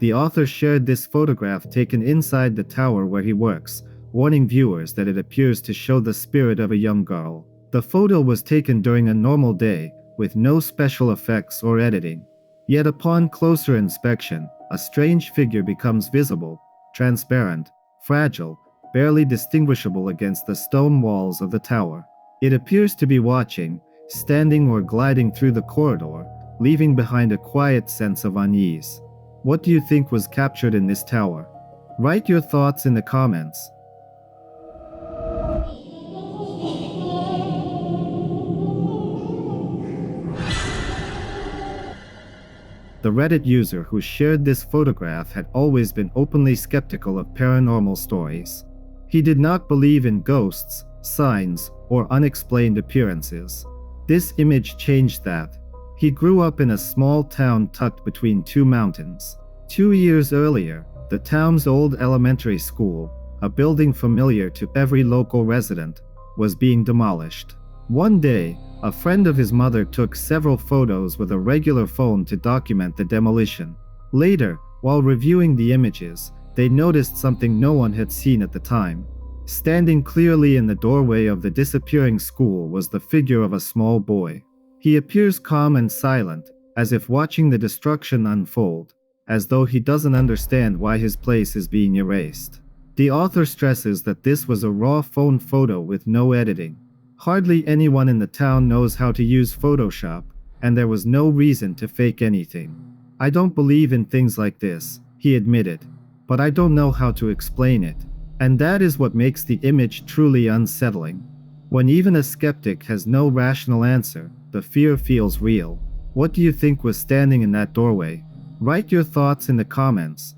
the author shared this photograph taken inside the tower where he works, warning viewers that it appears to show the spirit of a young girl. The photo was taken during a normal day, with no special effects or editing. Yet upon closer inspection, a strange figure becomes visible, transparent, fragile, barely distinguishable against the stone walls of the tower. It appears to be watching, standing or gliding through the corridor, leaving behind a quiet sense of unease. What do you think was captured in this tower? Write your thoughts in the comments. The Reddit user who shared this photograph had always been openly skeptical of paranormal stories. He did not believe in ghosts, signs, or unexplained appearances. This image changed that. He grew up in a small town tucked between two mountains. 2 years earlier, the town's old elementary school, a building familiar to every local resident, was being demolished. One day, a friend of his mother took several photos with a regular phone to document the demolition. Later, while reviewing the images, they noticed something no one had seen at the time. Standing clearly in the doorway of the disappearing school was the figure of a small boy. He appears calm and silent, as if watching the destruction unfold, as though he doesn't understand why his place is being erased. The author stresses that this was a raw phone photo with no editing. Hardly anyone in the town knows how to use Photoshop, and there was no reason to fake anything. I don't believe in things like this, he admitted, but I don't know how to explain it. And that is what makes the image truly unsettling. When even a skeptic has no rational answer, the fear feels real. What do you think was standing in that doorway? Write your thoughts in the comments.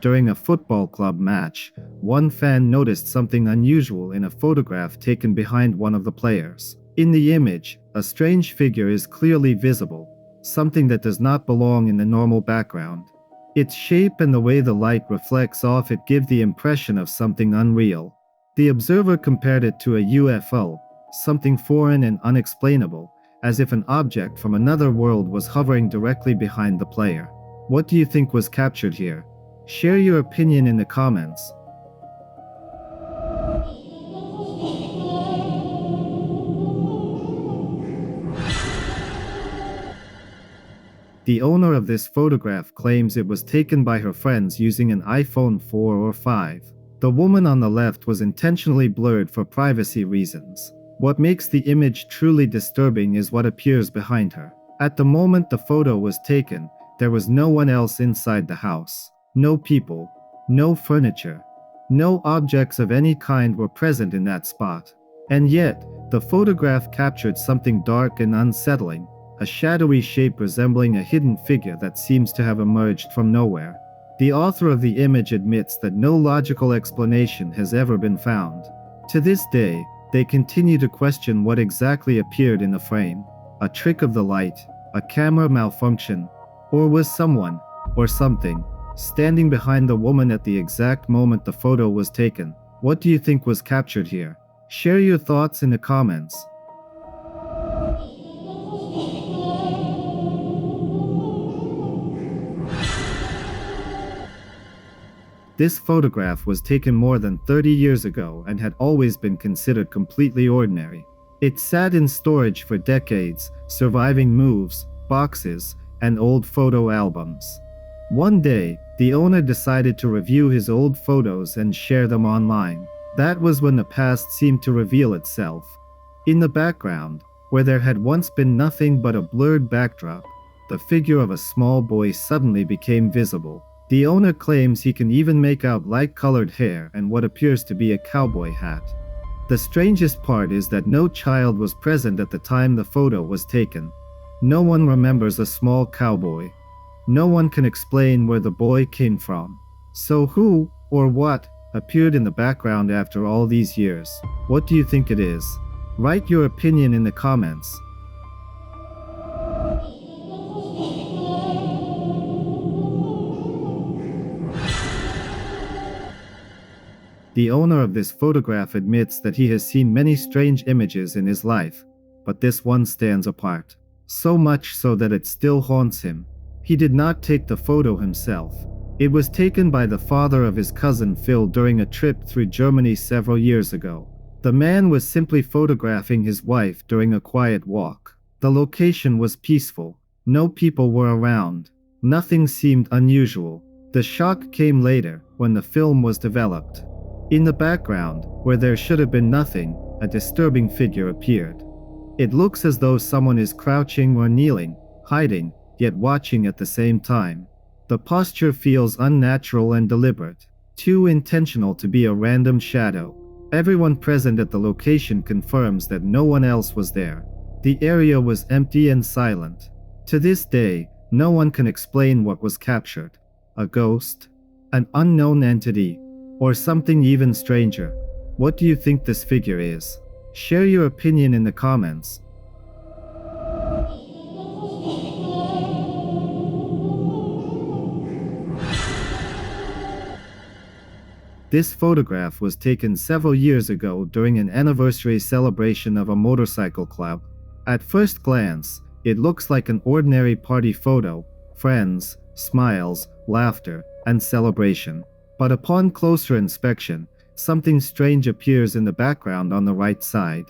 During a football club match, one fan noticed something unusual in a photograph taken behind one of the players. In the image, a strange figure is clearly visible, something that does not belong in the normal background. Its shape and the way the light reflects off it give the impression of something unreal. The observer compared it to a UFO, something foreign and unexplainable, as if an object from another world was hovering directly behind the player. What do you think was captured here? Share your opinion in the comments. The owner of this photograph claims it was taken by her friends using an iPhone 4 or 5. The woman on the left was intentionally blurred for privacy reasons. What makes the image truly disturbing is what appears behind her. At the moment the photo was taken, there was no one else inside the house. No people, no furniture, no objects of any kind were present in that spot. And yet, the photograph captured something dark and unsettling, a shadowy shape resembling a hidden figure that seems to have emerged from nowhere. The author of the image admits that no logical explanation has ever been found. To this day, they continue to question what exactly appeared in the frame. A trick of the light, a camera malfunction, or was someone, or something, standing behind the woman at the exact moment the photo was taken? What do you think was captured here? Share your thoughts in the comments. This photograph was taken more than 30 years ago and had always been considered completely ordinary. It sat in storage for decades, surviving moves, boxes, and old photo albums. One day, the owner decided to review his old photos and share them online. That was when the past seemed to reveal itself. In the background, where there had once been nothing but a blurred backdrop, the figure of a small boy suddenly became visible. The owner claims he can even make out light-colored hair and what appears to be a cowboy hat. The strangest part is that no child was present at the time the photo was taken. No one remembers a small cowboy. No one can explain where the boy came from. So who, or what, appeared in the background after all these years? What do you think it is? Write your opinion in the comments. The owner of this photograph admits that he has seen many strange images in his life, but this one stands apart. So much so that it still haunts him. He did not take the photo himself. It was taken by the father of his cousin Phil during a trip through Germany several years ago. The man was simply photographing his wife during a quiet walk. The location was peaceful. No people were around. Nothing seemed unusual. The shock came later, when the film was developed. In the background, where there should have been nothing, a disturbing figure appeared. It looks as though someone is crouching or kneeling, hiding, yet watching at the same time. The posture feels unnatural and deliberate, too intentional to be a random shadow. Everyone present at the location confirms that no one else was there. The area was empty and silent. To this day, no one can explain what was captured. A ghost? An unknown entity? Or something even stranger? What do you think this figure is? Share your opinion in the comments. This photograph was taken several years ago during an anniversary celebration of a motorcycle club. At first glance, it looks like an ordinary party photo, friends, smiles, laughter, and celebration. But upon closer inspection, something strange appears in the background on the right side.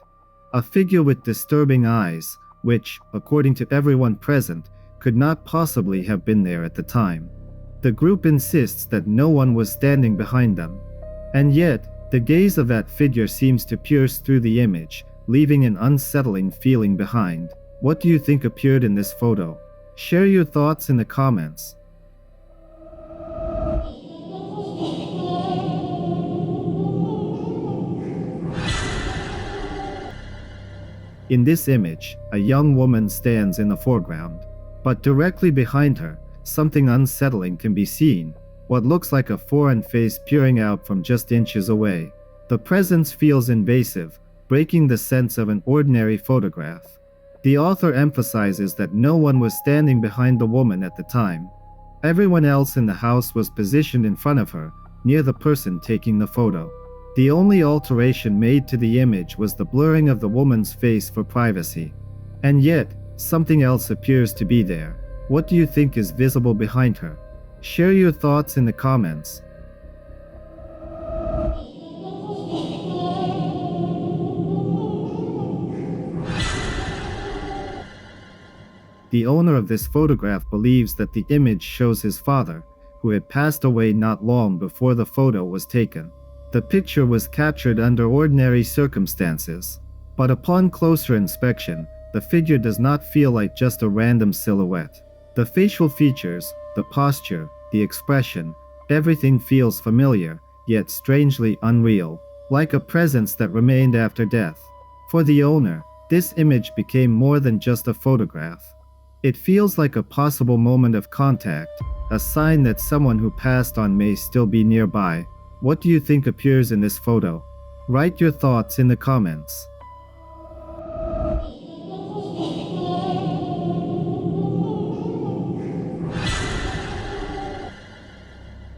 A figure with disturbing eyes, which, according to everyone present, could not possibly have been there at the time. The group insists that no one was standing behind them. And yet, the gaze of that figure seems to pierce through the image, leaving an unsettling feeling behind. What do you think appeared in this photo? Share your thoughts in the comments. In this image, a young woman stands in the foreground, but directly behind her, something unsettling can be seen. What looks like a foreign face peering out from just inches away. The presence feels invasive, breaking the sense of an ordinary photograph. The author emphasizes that no one was standing behind the woman at the time. Everyone else in the house was positioned in front of her, near the person taking the photo. The only alteration made to the image was the blurring of the woman's face for privacy. And yet, something else appears to be there. What do you think is visible behind her? Share your thoughts in the comments. The owner of this photograph believes that the image shows his father, who had passed away not long before the photo was taken. The picture was captured under ordinary circumstances, but upon closer inspection, the figure does not feel like just a random silhouette. The facial features, the posture, the expression, everything feels familiar, yet strangely unreal, like a presence that remained after death. For the owner, this image became more than just a photograph. It feels like a possible moment of contact, a sign that someone who passed on may still be nearby. What do you think appears in this photo? Write your thoughts in the comments.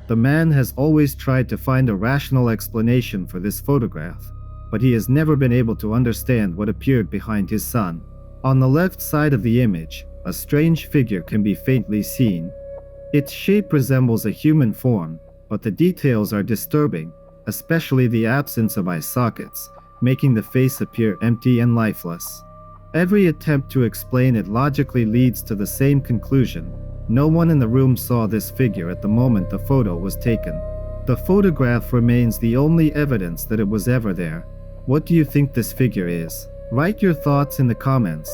The man has always tried to find a rational explanation for this photograph, but he has never been able to understand what appeared behind his son. On the left side of the image, a strange figure can be faintly seen. Its shape resembles a human form, but the details are disturbing, especially the absence of eye sockets, making the face appear empty and lifeless. Every attempt to explain it logically leads to the same conclusion. No one in the room saw this figure at the moment the photo was taken. The photograph remains the only evidence that it was ever there. What do you think this figure is? Write your thoughts in the comments.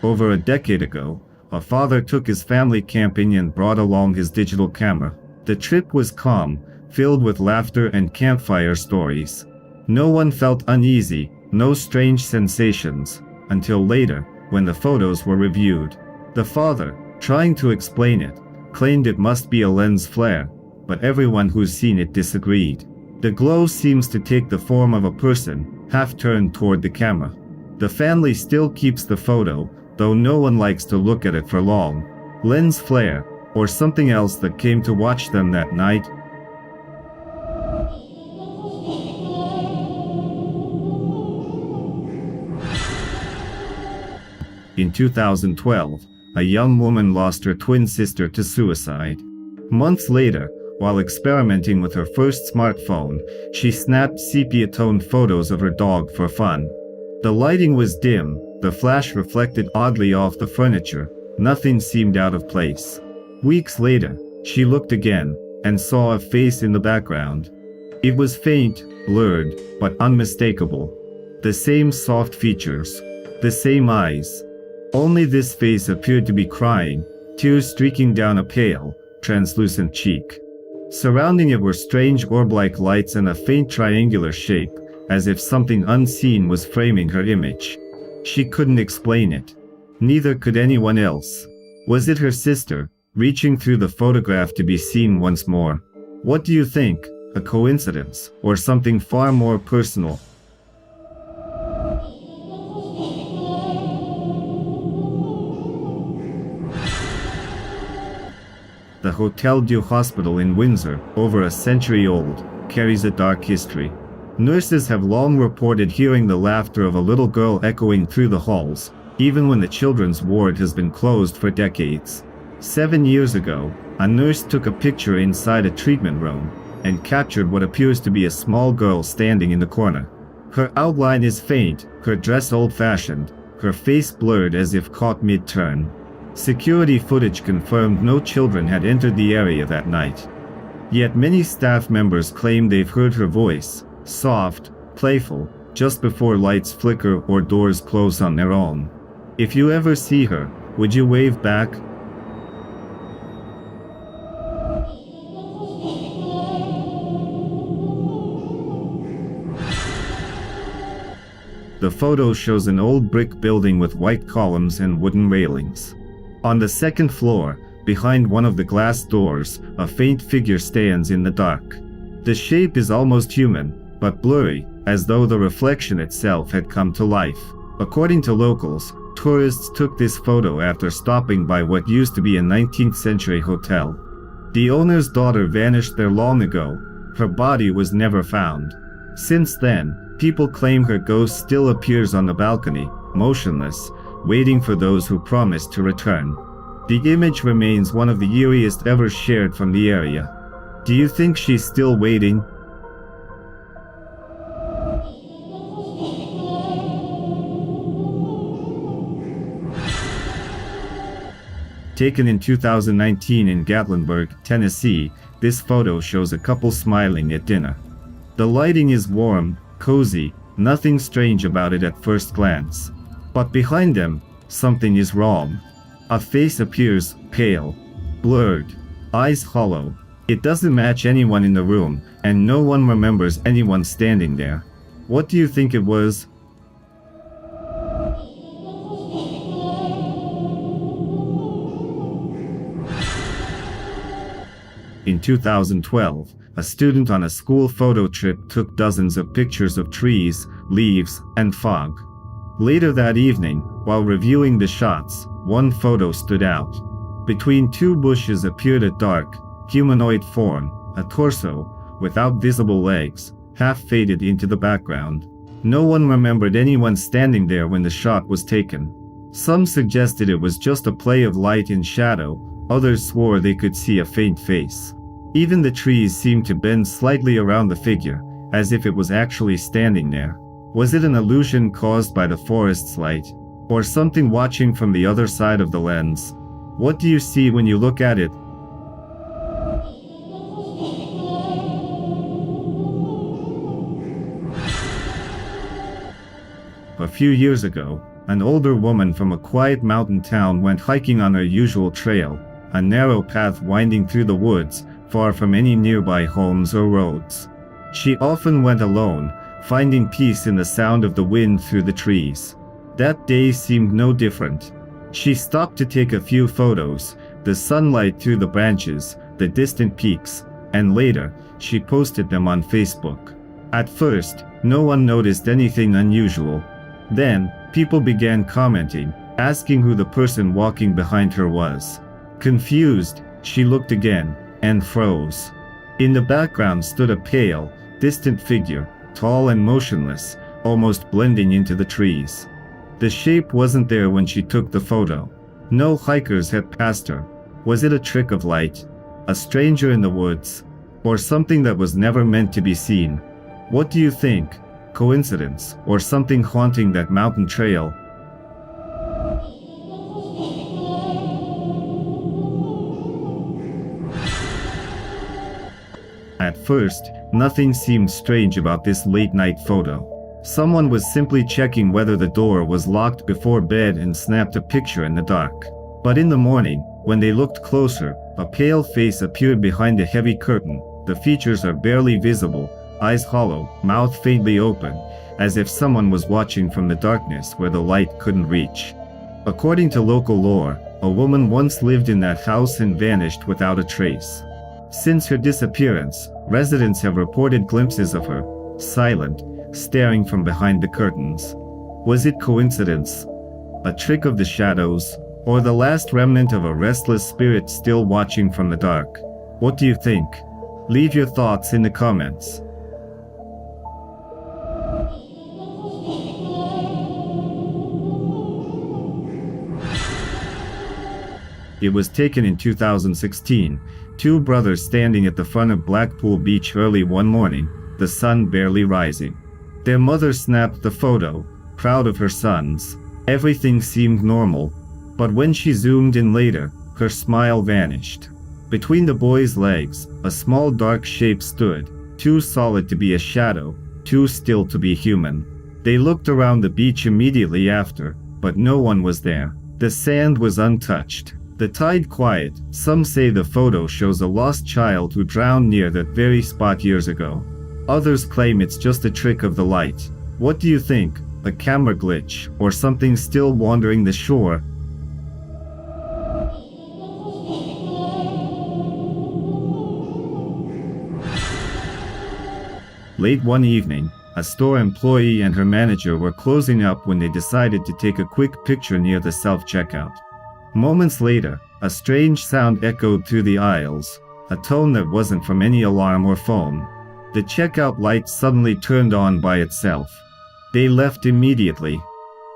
Over a decade ago, a father took his family camping and brought along his digital camera. The trip was calm, filled with laughter and campfire stories. No one felt uneasy, no strange sensations, until later, when the photos were reviewed. The father, trying to explain it, claimed it must be a lens flare, but everyone who's seen it disagreed. The glow seems to take the form of a person, half turned toward the camera. The family still keeps the photo, though no one likes to look at it for long. Lens flare, or something else that came to watch them that night. In 2012, a young woman lost her twin sister to suicide. Months later, while experimenting with her first smartphone, she snapped sepia-toned photos of her dog for fun. The lighting was dim, the flash reflected oddly off the furniture, nothing seemed out of place. Weeks later, she looked again, and saw a face in the background. It was faint, blurred, but unmistakable. The same soft features, the same eyes. Only this face appeared to be crying, tears streaking down a pale, translucent cheek. Surrounding it were strange orb-like lights and a faint triangular shape, as if something unseen was framing her image. She couldn't explain it. Neither could anyone else. Was it her sister, reaching through the photograph to be seen once more? What do you think? A coincidence, or something far more personal? The Hotel du Hospital in Windsor, over a century old, carries a dark history. Nurses have long reported hearing the laughter of a little girl echoing through the halls, even when the children's ward has been closed for decades. 7 years ago, a nurse took a picture inside a treatment room and captured what appears to be a small girl standing in the corner. Her outline is faint, her dress old-fashioned, her face blurred as if caught mid-turn. Security footage confirmed no children had entered the area that night. Yet many staff members claim they've heard her voice, soft, playful, just before lights flicker or doors close on their own. If you ever see her, would you wave back? The photo shows an old brick building with white columns and wooden railings. On the second floor, behind one of the glass doors, a faint figure stands in the dark. The shape is almost human, but blurry, as though the reflection itself had come to life. According to locals, tourists took this photo after stopping by what used to be a 19th century hotel. The owner's daughter vanished there long ago. Her body was never found. Since then, people claim her ghost still appears on the balcony, motionless, waiting for those who promised to return. The image remains one of the eeriest ever shared from the area. Do you think she's still waiting? Taken in 2019 in Gatlinburg, Tennessee, this photo shows a couple smiling at dinner. The lighting is warm, cozy, nothing strange about it at first glance. But behind them, something is wrong. A face appears, pale, blurred, eyes hollow. It doesn't match anyone in the room, and no one remembers anyone standing there. What do you think it was? In 2012, a student on a school photo trip took dozens of pictures of trees, leaves, and fog. Later that evening, while reviewing the shots, one photo stood out. Between two bushes appeared a dark, humanoid form, a torso, without visible legs, half faded into the background. No one remembered anyone standing there when the shot was taken. Some suggested it was just a play of light and shadow, others swore they could see a faint face. Even the trees seemed to bend slightly around the figure, as if it was actually standing there. Was it an illusion caused by the forest's light, or something watching from the other side of the lens? What do you see when you look at it? A few years ago, an older woman from a quiet mountain town went hiking on her usual trail, a narrow path winding through the woods, far from any nearby homes or roads. She often went alone, finding peace in the sound of the wind through the trees. That day seemed no different. She stopped to take a few photos, the sunlight through the branches, the distant peaks, and later, she posted them on Facebook. At first, no one noticed anything unusual. Then, people began commenting, asking who the person walking behind her was. Confused, she looked again, and froze. In the background stood a pale, distant figure, tall and motionless, almost blending into the trees. The shape wasn't there when she took the photo. No hikers had passed her. Was it a trick of light? A stranger in the woods? Or something that was never meant to be seen? What do you think? Coincidence, or something haunting that mountain trail? At first, nothing seemed strange about this late-night photo. Someone was simply checking whether the door was locked before bed and snapped a picture in the dark. But in the morning, when they looked closer, a pale face appeared behind a heavy curtain. The features are barely visible, eyes hollow, mouth faintly open, as if someone was watching from the darkness where the light couldn't reach. According to local lore, a woman once lived in that house and vanished without a trace. Since her disappearance, residents have reported glimpses of her, silent, staring from behind the curtains. Was it coincidence? A trick of the shadows? Or the last remnant of a restless spirit still watching from the dark? What do you think? Leave your thoughts in the comments. It was taken in 2016, two brothers standing at the front of Blackpool beach early one morning, the sun barely rising. Their mother snapped the photo, proud of her sons. Everything seemed normal, but when she zoomed in later, her smile vanished. Between the boys' legs, a small dark shape stood, too solid to be a shadow, too still to be human. They looked around the beach immediately after, but no one was there. The sand was untouched. The tide quiet. Some say the photo shows a lost child who drowned near that very spot years ago. Others claim it's just a trick of the light. What do you think? A camera glitch, or something still wandering the shore? Late one evening, a store employee and her manager were closing up when they decided to take a quick picture near the self-checkout. Moments later, a strange sound echoed through the aisles, a tone that wasn't from any alarm or phone. The checkout light suddenly turned on by itself. They left immediately.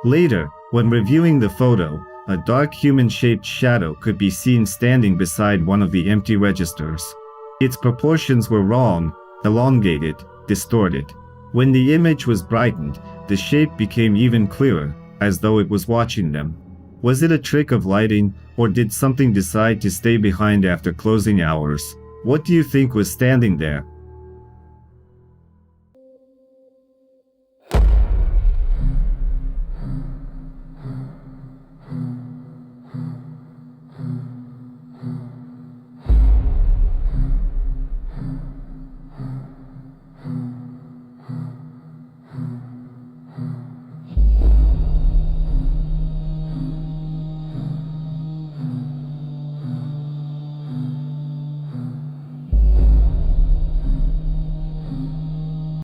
Later, when reviewing the photo, a dark human-shaped shadow could be seen standing beside one of the empty registers. Its proportions were wrong, elongated, distorted. When the image was brightened, the shape became even clearer, as though it was watching them. Was it a trick of lighting, or did something decide to stay behind after closing hours? What do you think was standing there?